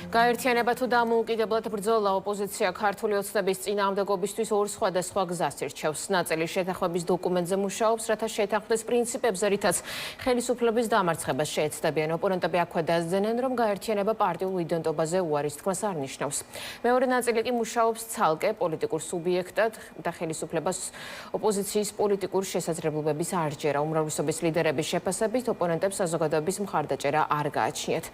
გაერთიანება თუ დამოუკიდებლად ბრძოლა ოპოზიცია ქართული ოცნების წინააღმდეგობისთვის ორ სხვადასხვა გზას ირჩევს. ნაწილი შეთანხმების დოკუმენტზე მუშაობს, რათა შეთანხმების პრინციპებზე, რითაც ხელისუფლების დამარცხებას შეეცდებიან. ოპონენტები აქვე დასძენენ, რომ გაერთიანება პარტიულ იდენტობაზე უარის თქმას არ ნიშნავს. მეორე ნაწილი კი მუშაობს ცალკე პოლიტიკურ სუბიექტად და ხელისუფლებას ოპოზიციის პოლიტიკურ შესაძლებლობების არ ჯერა. უმრავლესობის ლიდერების შეფასებით ოპონენტებს საზოგადოების მხარდაჭერა არ გააჩნიათ.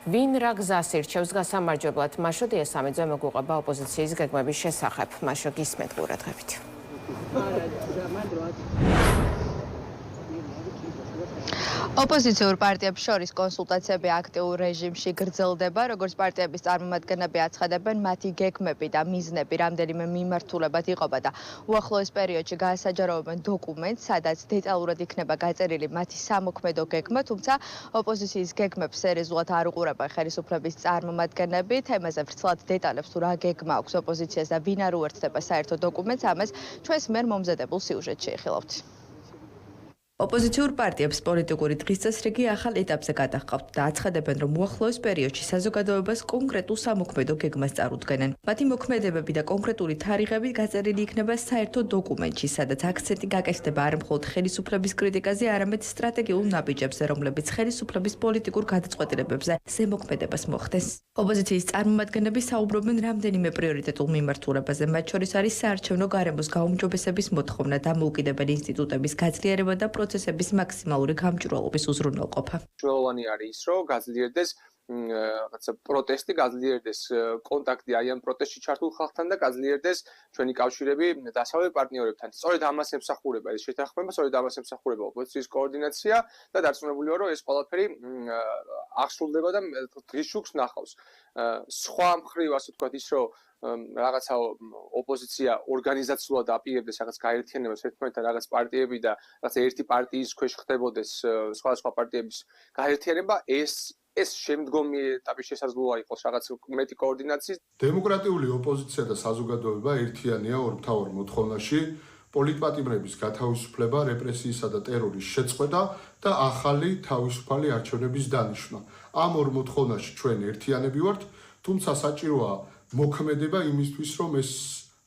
ვინ რა გზას ირჩევს გასამარჯვებლად? მაშო დიასამიძე მოგუყვება ოპოზიციის გეგმების შესახებ. მაშო გისმენთ ყურადღებით. ოპოზიციურ პარტიებს შორის კონსულტაციები აქტიურ რეჟიმში გრძელდება, როგორც პარტიების წარმომადგენლები აცხადებენ, მათი გეგმები და მიზნები რამდენიმე მიმართულებად იყოფა და უახლოეს პერიოდში გაასაჯაროებენ დოკუმენტს, სადაც დეტალურად იქნება გაწერილი მათი სამოქმედო გეგმა, თუმცა ოპოზიციის გეგმებს სერიოზულად არ უყურებენ ხელისუფლების წარმომადგენლები. თემაზე ვრცლად დეტალებს თუ რა გეგმა აქვს ოპოზიციას და ვინ არ უერთდება საერთო დოკუმენტს, ამას ჩვენს მიერ მომზადებულ სიუჟეტში ეხილავთ. ოპოზიციურ პარტიებს პოლიტიკური დღესდღეობით ახალ ეტაპზე გადაჰყავთ და აცხადებენ, რომ უახლოეს პერიოდში საზოგადოებას კონკრეტულ სამოქმედო გეგმას წარუდგენენ. მათი მოქმედებები და კონკრეტული თარიღები გაწერილი იქნება საერთო დოკუმენტში, სადაც აქცენტი გაკეთდება არა მხოლოდ ხელისუფლების კრიტიკაზე, არამედ სტრატეგიულ ნაბიჯებზე, რომლებიც ხელისუფლების პოლიტიკურ გადაწყვეტილებებზე ზემოქმედებას მოხდეს. ოპოზიციის წარმომადგენლები საუბრობენ რამდენიმე პრიორიტეტულ მიმართულებაზე, მათ შორის არის საარჩევნო გარემოს გაუმჯობესების მოთხოვნა, დამოუკიდებელი ინსტიტუტების გაძლიერება და პროცესების მაქსიმალური გამჭვირვალობის უზრუნველყოფა. მნიშვნელოვანი არის ის, რომ გაძლიერდეს რაღაცა პროტესტი, გაძლიერდეს კონტაქტი აი ამ პროტესტში ჩართულ ხალხთან და გაძლიერდეს ჩვენი კავშირები დასავლეთ პარტნიორებთან. სწორედ ამას ემსახურება ეს შეთანხმება, სწორედ ამას ემსახურება ოპოზიციის координация და დარწმუნებული ვარ, რომ ეს ყველაფერი აღსრულდება და დღის შუქს ნახავს. სხვა მხრივ, ასე ვთქვათ, ის რომ რაღაცა ოპოზიცია ორგანიზაციულად აპირებდეს რაღაც გაერთიანებას ერთმანეთთან, რაღაც პარტიები და რაღაც ერთი პარტიის ქვეშ ხდებოდეს სხვადასხვა პარტიების გაერთიანება, ეს შემდგომი ეტაპის შესაძლოა იყოს რაღაც მეტი კოორდინაციის. დემოკრატიული ოპოზიცია და საზოგადოება ერთიანია ორ მთავარ მოთხოვნაში: პოლიტპატიმრების გათავისუფლება, რეპრესიისა და ტერორის შეწყვეტა და ახალი თავისუფალი არჩევნების დანიშვნა. ამ ორ მოთხოვნაში ჩვენ ერთიანები ვართ, თუმცა საჭიროა მოქმედება იმისთვის, რომ ეს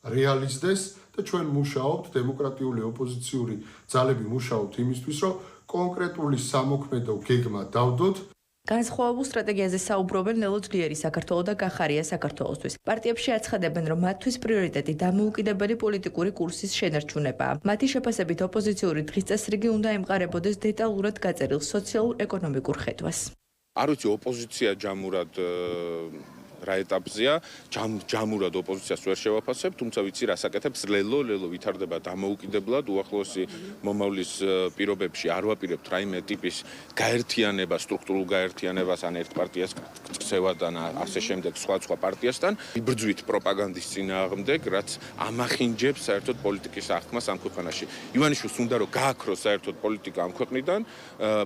რეალიზდეს და ჩვენ მუშაობთ, დემოკრატიული ოპოზიციური ძალები მუშაობთ იმისთვის, რომ კონკრეტული სამოქმედო გეგმა დავდოთ. განსხვავებულ სტრატეგიაზე საუბრობენ ლელო ძლიერი საქართველო და გახარია საქართველოსთვის. პარტიებში აცხადებენ, რომ მათთვის პრიორიტეტი დამოუკიდებელი პოლიტიკური კურსის შენარჩუნებაა. მათი შეფასებით ოპოზიციური დღესდღეობით უნდა ემყარებოდეს დეტალურად გაწერილ სოციალურ-ეკონომიკურ ხედვას. არ ვიცი, ოპოზიცია ჯამურად რა ეტაპზეა, ჯამურად ოპოზიციას ვერ შევაფასებ, თუმცა ვიცი რა საკეთებს ლელო ვითარდება დამოუკიდებლად, უახლოესი მომავლის პირობებში არ ვაპირებთ რაიმე ტიპის გაერთიანება, სტრუქტურულ გაერთიანებას ან ერთ პარტიას ქცევადან ასე შემდეგ სხვა პარტიასთან. იბრძვით პროპაგანდის წინააღმდეგ, რაც ამახინჯებს საერთოდ პოლიტიკის აღქმას ამ ქვეყანაში. ივანიშვილს უნდა რომ გააქროს საერთოდ პოლიტიკა ამ ქვეყნიდან,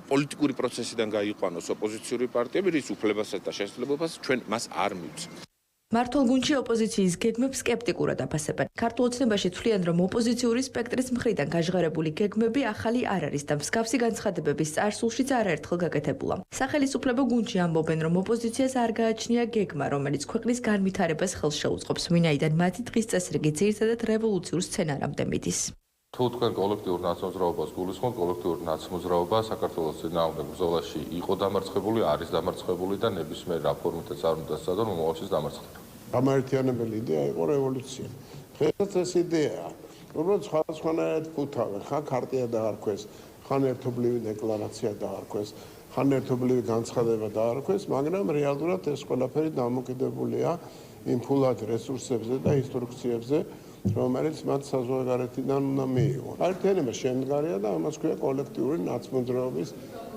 პოლიტიკური პროცესიდან გაიყვანოს ოპოზიციური პარტიები, რის უფლებასაც და შესაძლებლობას ჩვენ მას არ მართლ გუნდში ოპოზიციის გეგმებს სკეპტიკურად აფასებენ. ქართულ ოცნებაში თვლიან, რომ ოპოზიციური სპექტრის მხრიდან გაჟღერებული გეგმები ახალი არ არის და მსგავსი განცხადებების წარსულშიც არაერთხელ გაკეთებულა. სახელისუფლებო გუნდში ამბობენ, რომ ოპოზიციას არ გააჩნია გეგმა, რომელიც ქვეყნის განვითარებას ხელს შეუწყობს, ვინაიდან მათი დღის წესრიგი ძირითადად რევოლუციურ სცენარამდე მიდის. თუ თქვენ კოლექტიურ ნაცმოძრაობას გულისხმობთ, კოლექტიური ნაცმოძრაობა საქართველოს წინააღმდეგ ბრძოლაში იყო დამარცხებული, არის დამარცხებული და ნებისმიერ რაფორმითაც არ უნდა სცადონ მომავალშიც დამარცხდება. გამაერთიანებელი იდეა იყო რევოლუცია. დღესაც ეს იდეაა. უბრალოდ სხვადასხვანაირად ფუთავენ, ხან ქარტია დაარქვეს, ხან ერთობლივი დეკლარაცია დაარქვეს, ხან ერთობლივი განცხადება დაარქვეს, მაგრამ რეალურად ეს ყველაფერი დამოკიდებულია იმ ფულად რესურსებზე და ინსტრუქციებზე, რომელიც მათ საზღვარგარეთიდან უნდა მიიღონ. გაერთიანება შემდგარია და ამას ქვია კოლექტიური ნაცმოძრაობის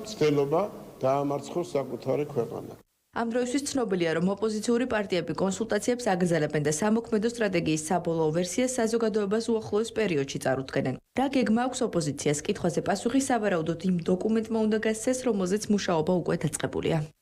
ცდელობა დაამარცხოს საკუთარი ქვეყანა. ამ დროისთვის ცნობილია, რომ ოპოზიციური პარტიები კონსულტაციებს აგრძელებენ და სამოქმედო სტრატეგიის საბოლოო ვერსიას საზოგადოებას უახლოეს პერიოდში წარუდგენენ. რა გეგმა აქვს ოპოზიციას? კითხვაზე პასუხი სავარაუდოდ იმ დოკუმენტმა უნდა გასცეს, რომელზეც მუშაობა უკვე დაწყებულია.